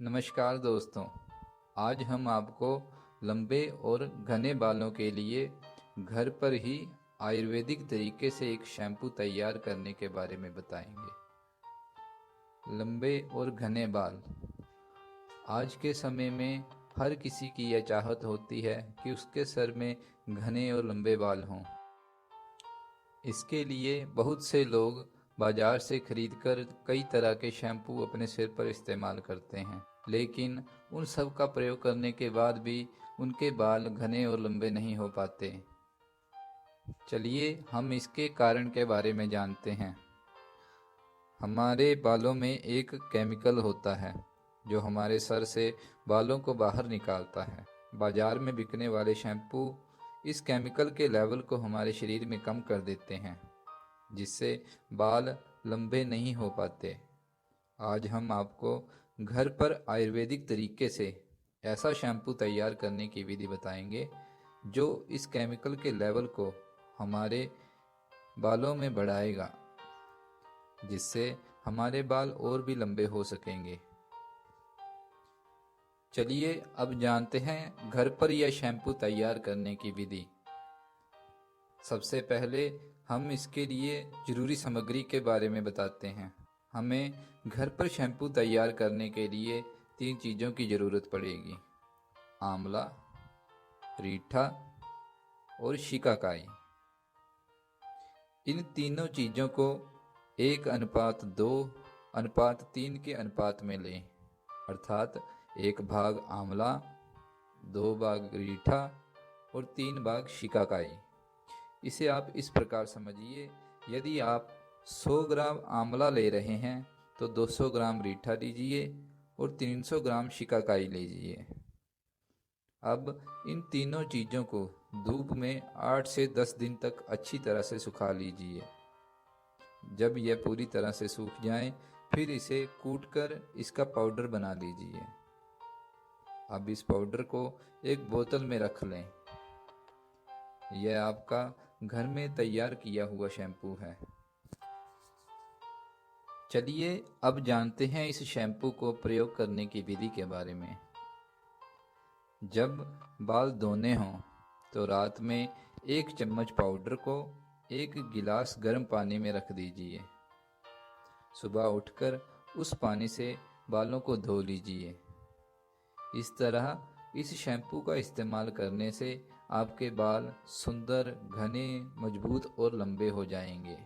नमस्कार दोस्तों। आज हम आपको लंबे और घने बालों के लिए घर पर ही आयुर्वेदिक तरीके से एक शैम्पू तैयार करने के बारे में बताएंगे। लंबे और घने बाल आज के समय में हर किसी की यह चाहत होती है कि उसके सर में घने और लंबे बाल हों। इसके लिए बहुत से लोग बाजार से खरीदकर कई तरह के शैम्पू अपने सिर पर इस्तेमाल करते हैं, लेकिन उन सब का प्रयोग करने के बाद भी उनके बाल घने और लंबे नहीं हो पाते। चलिए हम इसके कारण के बारे में जानते हैं। हमारे बालों में एक केमिकल होता है जो हमारे सर से बालों को बाहर निकालता है। बाजार में बिकने वाले शैम्पू इस केमिकल के लेवल को हमारे शरीर में कम कर देते हैं, जिससे बाल लंबे नहीं हो पाते। आज हम आपको घर पर आयुर्वेदिक तरीके से ऐसा शैम्पू तैयार करने की विधि बताएंगे जो इस केमिकल के लेवल को हमारे बालों में बढ़ाएगा, जिससे हमारे बाल और भी लंबे हो सकेंगे। चलिए अब जानते हैं घर पर यह शैम्पू तैयार करने की विधि। सबसे पहले हम इसके लिए ज़रूरी सामग्री के बारे में बताते हैं। हमें घर पर शैम्पू तैयार करने के लिए 3 चीज़ों की ज़रूरत पड़ेगी: आंवला, रीठा और शिकाकाई। इन तीनों चीज़ों को 1:2:3 के अनुपात में लें, अर्थात 1 भाग आंवला, 2 भाग रीठा और 3 भाग शिकाकाई। इसे आप इस प्रकार समझिए, यदि आप 100 ग्राम आंवला ले रहे हैं तो 200 ग्राम रीठा लीजिए और 300 ग्राम शिकाकाई लीजिए। अब इन तीनों चीज़ों को धूप में 8 से 10 दिन तक अच्छी तरह से सुखा लीजिए। जब यह पूरी तरह से सूख जाए फिर इसे कूटकर इसका पाउडर बना लीजिए। अब इस पाउडर को एक बोतल में रख लें। यह आपका घर में तैयार किया हुआ शैम्पू है। चलिए अब जानते हैं इस शैम्पू को प्रयोग करने की विधि के बारे में। जब बाल धोने हों तो रात में 1 चम्मच पाउडर को 1 गिलास गर्म पानी में रख दीजिए। सुबह उठकर उस पानी से बालों को धो लीजिए। इस तरह इस शैम्पू का इस्तेमाल करने से आपके बाल सुंदर, घने, मजबूत और लंबे हो जाएंगे।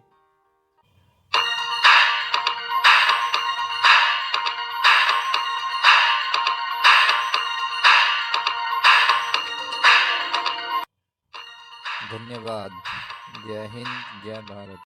धन्यवाद। जय हिंद, जय भारत।